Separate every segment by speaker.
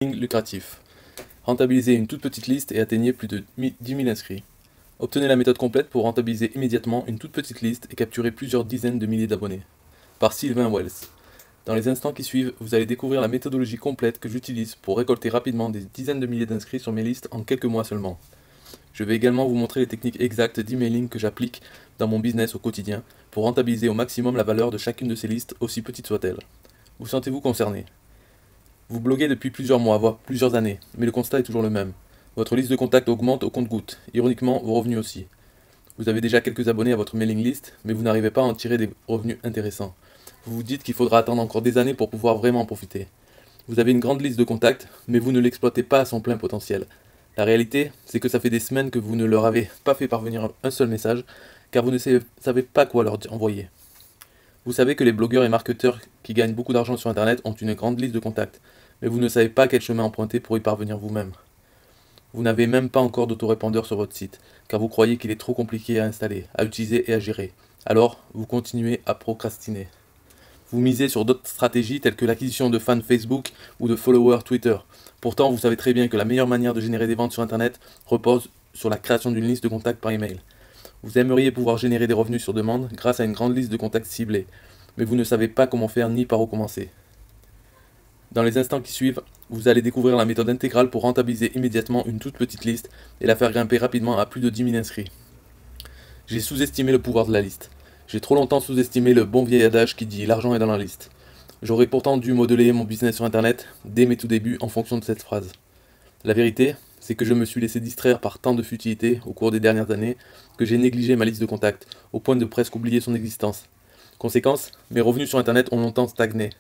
Speaker 1: Lucratif. Rentabilisez une toute petite liste et atteignez plus de 10 000 inscrits. Obtenez la méthode complète pour rentabiliser immédiatement une toute petite liste et capturer plusieurs dizaines de milliers d'abonnés. Par Sylvain Wells. Dans les instants qui suivent, vous allez découvrir la méthodologie complète que j'utilise pour récolter rapidement des dizaines de milliers d'inscrits sur mes listes en quelques mois seulement. Je vais également vous montrer les techniques exactes d'emailing que j'applique dans mon business au quotidien pour rentabiliser au maximum la valeur de chacune de ces listes, aussi petite soit-elle. Vous sentez-vous concerné? Vous bloguez depuis plusieurs mois, voire plusieurs années, mais le constat est toujours le même. Votre liste de contacts augmente au compte-gouttes, ironiquement vos revenus aussi. Vous avez déjà quelques abonnés à votre mailing list, mais vous n'arrivez pas à en tirer des revenus intéressants. Vous vous dites qu'il faudra attendre encore des années pour pouvoir vraiment en profiter. Vous avez une grande liste de contacts, mais vous ne l'exploitez pas à son plein potentiel. La réalité, c'est que ça fait des semaines que vous ne leur avez pas fait parvenir un seul message, car vous ne savez pas quoi leur envoyer. Vous savez que les blogueurs et marketeurs qui gagnent beaucoup d'argent sur Internet ont une grande liste de contacts, mais vous ne savez pas quel chemin emprunter pour y parvenir vous-même. Vous n'avez même pas encore d'autorépondeur sur votre site, car vous croyez qu'il est trop compliqué à installer, à utiliser et à gérer. Alors, vous continuez à procrastiner. Vous misez sur d'autres stratégies telles que l'acquisition de fans Facebook ou de followers Twitter. Pourtant, vous savez très bien que la meilleure manière de générer des ventes sur Internet repose sur la création d'une liste de contacts par email. Vous aimeriez pouvoir générer des revenus sur demande grâce à une grande liste de contacts ciblés, mais vous ne savez pas comment faire ni par où commencer. Dans les instants qui suivent, vous allez découvrir la méthode intégrale pour rentabiliser immédiatement une toute petite liste et la faire grimper rapidement à plus de 10 000 inscrits. J'ai sous-estimé le pouvoir de la liste. J'ai trop longtemps sous-estimé le bon vieil adage qui dit « l'argent est dans la liste ». J'aurais pourtant dû modeler mon business sur Internet dès mes tout débuts en fonction de cette phrase. La vérité, c'est que je me suis laissé distraire par tant de futilités au cours des dernières années que j'ai négligé ma liste de contacts, au point de presque oublier son existence. Conséquence, mes revenus sur Internet ont longtemps stagné.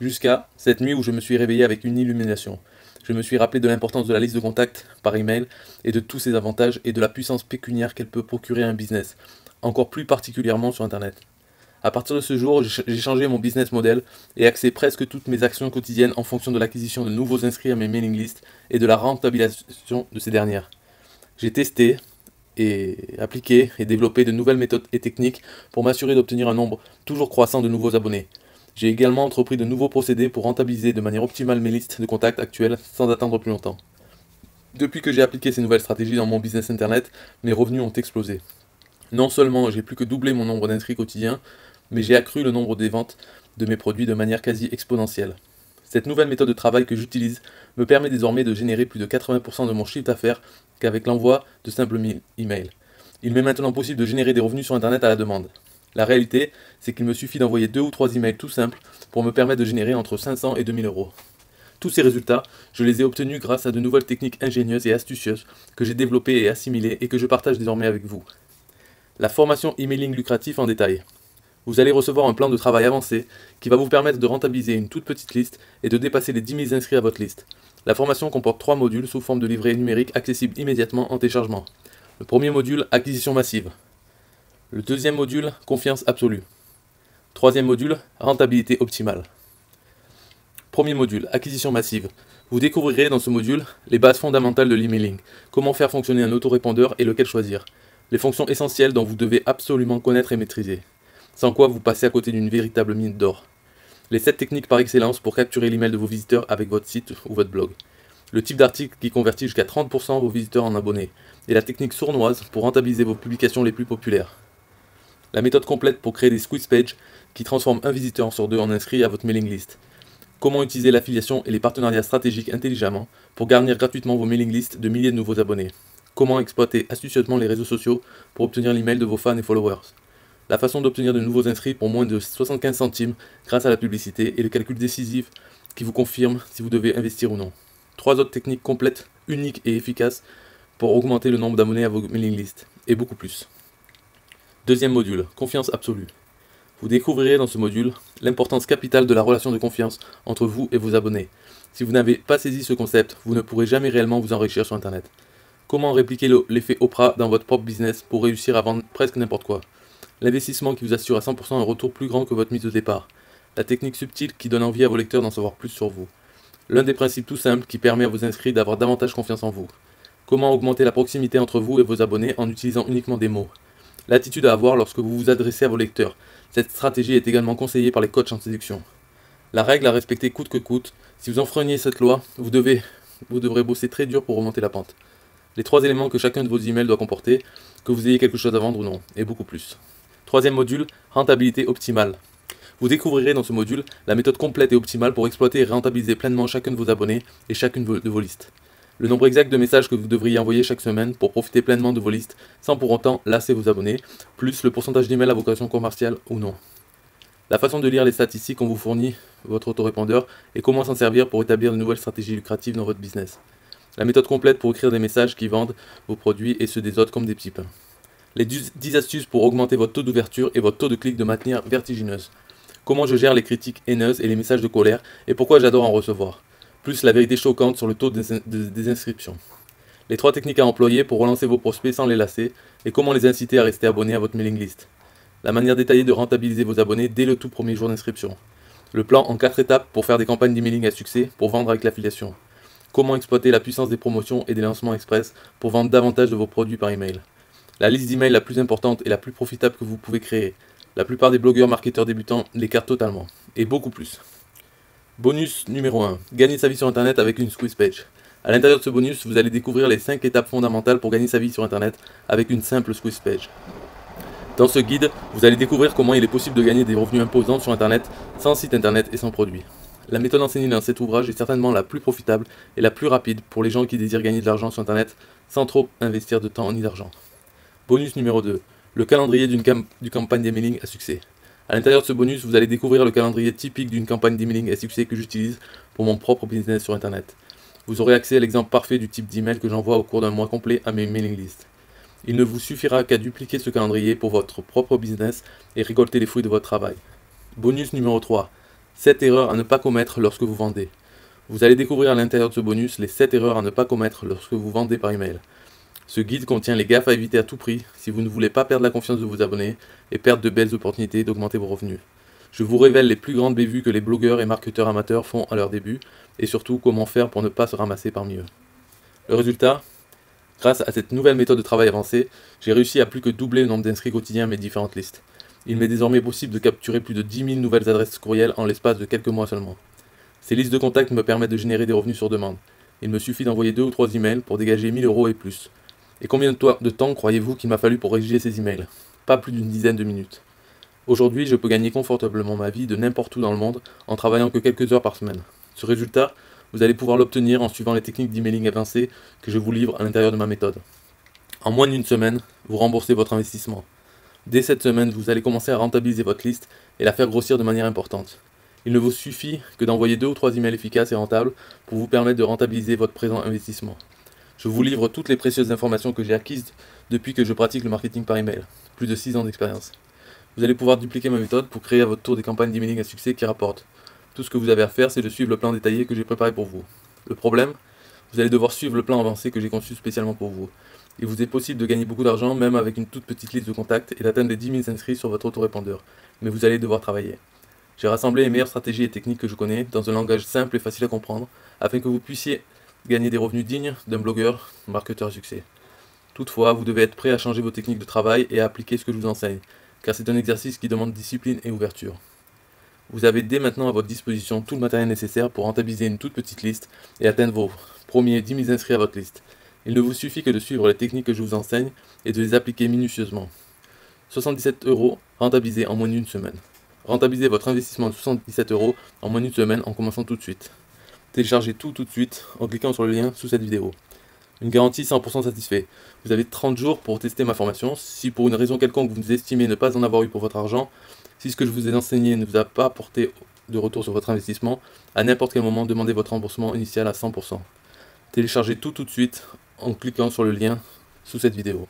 Speaker 1: Jusqu'à cette nuit où je me suis réveillé avec une illumination. Je me suis rappelé de l'importance de la liste de contacts par email et de tous ses avantages et de la puissance pécuniaire qu'elle peut procurer à un business, encore plus particulièrement sur Internet. À partir de ce jour, j'ai changé mon business model et axé presque toutes mes actions quotidiennes en fonction de l'acquisition de nouveaux inscrits à mes mailing lists et de la rentabilisation de ces dernières. J'ai testé et appliqué et développé de nouvelles méthodes et techniques pour m'assurer d'obtenir un nombre toujours croissant de nouveaux abonnés. J'ai également entrepris de nouveaux procédés pour rentabiliser de manière optimale mes listes de contacts actuelles sans attendre plus longtemps. Depuis que j'ai appliqué ces nouvelles stratégies dans mon business internet, mes revenus ont explosé. Non seulement j'ai plus que doublé mon nombre d'inscrits quotidiens, mais j'ai accru le nombre des ventes de mes produits de manière quasi exponentielle. Cette nouvelle méthode de travail que j'utilise me permet désormais de générer plus de 80% de mon chiffre d'affaires qu'avec l'envoi de simples emails. Il m'est maintenant possible de générer des revenus sur Internet à la demande. La réalité, c'est qu'il me suffit d'envoyer 2 ou 3 emails tout simples pour me permettre de générer entre 500 et 2000 euros. Tous ces résultats, je les ai obtenus grâce à de nouvelles techniques ingénieuses et astucieuses que j'ai développées et assimilées et que je partage désormais avec vous. La formation emailing lucratif en détail. Vous allez recevoir un plan de travail avancé qui va vous permettre de rentabiliser une toute petite liste et de dépasser les 10 000 inscrits à votre liste. La formation comporte 3 modules sous forme de livret numérique accessible immédiatement en téléchargement. Le premier module, acquisition massive. Le deuxième module, confiance absolue. Troisième module, rentabilité optimale. Premier module, acquisition massive. Vous découvrirez dans ce module les bases fondamentales de l'emailing, comment faire fonctionner un autorépondeur et lequel choisir, les fonctions essentielles dont vous devez absolument connaître et maîtriser, sans quoi vous passez à côté d'une véritable mine d'or. Les 7 techniques par excellence pour capturer l'email de vos visiteurs avec votre site ou votre blog. Le type d'article qui convertit jusqu'à 30% vos visiteurs en abonnés, et la technique sournoise pour rentabiliser vos publications les plus populaires. La méthode complète pour créer des squeeze pages qui transforment un visiteur sur 2 en inscrit à votre mailing list. Comment utiliser l'affiliation et les partenariats stratégiques intelligemment pour garnir gratuitement vos mailing lists de milliers de nouveaux abonnés. Comment exploiter astucieusement les réseaux sociaux pour obtenir l'email de vos fans et followers. La façon d'obtenir de nouveaux inscrits pour moins de 75 centimes grâce à la publicité et le calcul décisif qui vous confirme si vous devez investir ou non. 3 autres techniques complètes, uniques et efficaces pour augmenter le nombre d'abonnés à vos mailing lists. Et beaucoup plus. Deuxième module, confiance absolue. Vous découvrirez dans ce module l'importance capitale de la relation de confiance entre vous et vos abonnés. Si vous n'avez pas saisi ce concept, vous ne pourrez jamais réellement vous enrichir sur Internet. Comment répliquer l'effet Oprah dans votre propre business pour réussir à vendre presque n'importe quoi. L'investissement qui vous assure à 100% un retour plus grand que votre mise de départ. La technique subtile qui donne envie à vos lecteurs d'en savoir plus sur vous. L'un des principes tout simples qui permet à vos inscrits d'avoir davantage confiance en vous. Comment augmenter la proximité entre vous et vos abonnés en utilisant uniquement des mots. L'attitude à avoir lorsque vous vous adressez à vos lecteurs. Cette stratégie est également conseillée par les coachs en séduction. La règle à respecter coûte que coûte, si vous enfreignez cette loi, vous devrez bosser très dur pour remonter la pente. Les 3 éléments que chacun de vos emails doit comporter, que vous ayez quelque chose à vendre ou non, et beaucoup plus. Troisième module, rentabilité optimale. Vous découvrirez dans ce module la méthode complète et optimale pour exploiter et rentabiliser pleinement chacun de vos abonnés et chacune de vos listes. Le nombre exact de messages que vous devriez envoyer chaque semaine pour profiter pleinement de vos listes sans pour autant lasser vos abonnés, plus le pourcentage d'emails à vocation commerciale ou non. La façon de lire les statistiques qu'on vous fournit, votre autorépondeur, et comment s'en servir pour établir de nouvelles stratégies lucratives dans votre business. La méthode complète pour écrire des messages qui vendent vos produits et ceux des autres comme des petits pains. Les 10 astuces pour augmenter votre taux d'ouverture et votre taux de clic de manière vertigineuse. Comment je gère les critiques haineuses et les messages de colère et pourquoi j'adore en recevoir. Plus la vérité choquante sur le taux de désinscription. Les 3 techniques à employer pour relancer vos prospects sans les lasser et comment les inciter à rester abonnés à votre mailing list. La manière détaillée de rentabiliser vos abonnés dès le tout premier jour d'inscription. Le plan en 4 étapes pour faire des campagnes d'emailing à succès pour vendre avec l'affiliation. Comment exploiter la puissance des promotions et des lancements express pour vendre davantage de vos produits par email. La liste d'emails la plus importante et la plus profitable que vous pouvez créer. La plupart des blogueurs marketeurs débutants l'écartent totalement. Et beaucoup plus. Bonus numéro 1. Gagner sa vie sur Internet avec une squeeze page. À l'intérieur de ce bonus, vous allez découvrir les 5 étapes fondamentales pour gagner sa vie sur Internet avec une simple squeeze page. Dans ce guide, vous allez découvrir comment il est possible de gagner des revenus imposants sur Internet sans site Internet et sans produit. La méthode enseignée dans cet ouvrage est certainement la plus profitable et la plus rapide pour les gens qui désirent gagner de l'argent sur Internet sans trop investir de temps ni d'argent. Bonus numéro 2. Le calendrier d'une campagne d'emailing à succès. À l'intérieur de ce bonus, vous allez découvrir le calendrier typique d'une campagne d'emailing à succès que j'utilise pour mon propre business sur Internet. Vous aurez accès à l'exemple parfait du type d'email que j'envoie au cours d'un mois complet à mes mailing lists. Il ne vous suffira qu'à dupliquer ce calendrier pour votre propre business et récolter les fruits de votre travail. Bonus numéro 3. 7 erreurs à ne pas commettre lorsque vous vendez. Vous allez découvrir à l'intérieur de ce bonus les 7 erreurs à ne pas commettre lorsque vous vendez par email. Ce guide contient les gaffes à éviter à tout prix si vous ne voulez pas perdre la confiance de vos abonnés et perdre de belles opportunités d'augmenter vos revenus. Je vous révèle les plus grandes bévues que les blogueurs et marketeurs amateurs font à leur début et surtout comment faire pour ne pas se ramasser parmi eux. Le résultat ? Grâce à cette nouvelle méthode de travail avancée, j'ai réussi à plus que doubler le nombre d'inscrits quotidiens à mes différentes listes. Il m'est désormais possible de capturer plus de 10 000 nouvelles adresses courriels en l'espace de quelques mois seulement. Ces listes de contacts me permettent de générer des revenus sur demande. Il me suffit d'envoyer 2 ou 3 emails pour dégager 1 000 € et plus. Et combien de temps croyez-vous qu'il m'a fallu pour rédiger ces emails? Pas plus d'une dizaine de minutes. Aujourd'hui, je peux gagner confortablement ma vie de n'importe où dans le monde en travaillant que quelques heures par semaine. Ce résultat, vous allez pouvoir l'obtenir en suivant les techniques d'emailing avancées que je vous livre à l'intérieur de ma méthode. En moins d'une semaine, vous remboursez votre investissement. Dès cette semaine, vous allez commencer à rentabiliser votre liste et la faire grossir de manière importante. Il ne vous suffit que d'envoyer 2 ou 3 emails efficaces et rentables pour vous permettre de rentabiliser votre présent investissement. Je vous livre toutes les précieuses informations que j'ai acquises depuis que je pratique le marketing par email. Plus de 6 ans d'expérience. Vous allez pouvoir dupliquer ma méthode pour créer à votre tour des campagnes d'emailing à succès qui rapportent. Tout ce que vous avez à faire, c'est de suivre le plan détaillé que j'ai préparé pour vous. Le problème, vous allez devoir suivre le plan avancé que j'ai conçu spécialement pour vous. Il vous est possible de gagner beaucoup d'argent même avec une toute petite liste de contacts et d'atteindre les 10 000 inscrits sur votre autorépondeur. Mais vous allez devoir travailler. J'ai rassemblé les meilleures stratégies et techniques que je connais dans un langage simple et facile à comprendre afin que vous puissiez gagner des revenus dignes d'un blogueur, marketeur à succès. Toutefois, vous devez être prêt à changer vos techniques de travail et à appliquer ce que je vous enseigne, car c'est un exercice qui demande discipline et ouverture. Vous avez dès maintenant à votre disposition tout le matériel nécessaire pour rentabiliser une toute petite liste et atteindre vos premiers 10 000 inscrits à votre liste. Il ne vous suffit que de suivre les techniques que je vous enseigne et de les appliquer minutieusement. 77 € rentabilisés en moins d'une semaine. Rentabilisez votre investissement de 77 € en moins d'une semaine en commençant tout de suite. Téléchargez tout de suite en cliquant sur le lien sous cette vidéo. Une garantie 100% satisfait. Vous avez 30 jours pour tester ma formation. Si pour une raison quelconque vous estimez ne pas en avoir eu pour votre argent, si ce que je vous ai enseigné ne vous a pas apporté de retour sur votre investissement, à n'importe quel moment, demandez votre remboursement initial à 100%. Téléchargez tout de suite en cliquant sur le lien sous cette vidéo.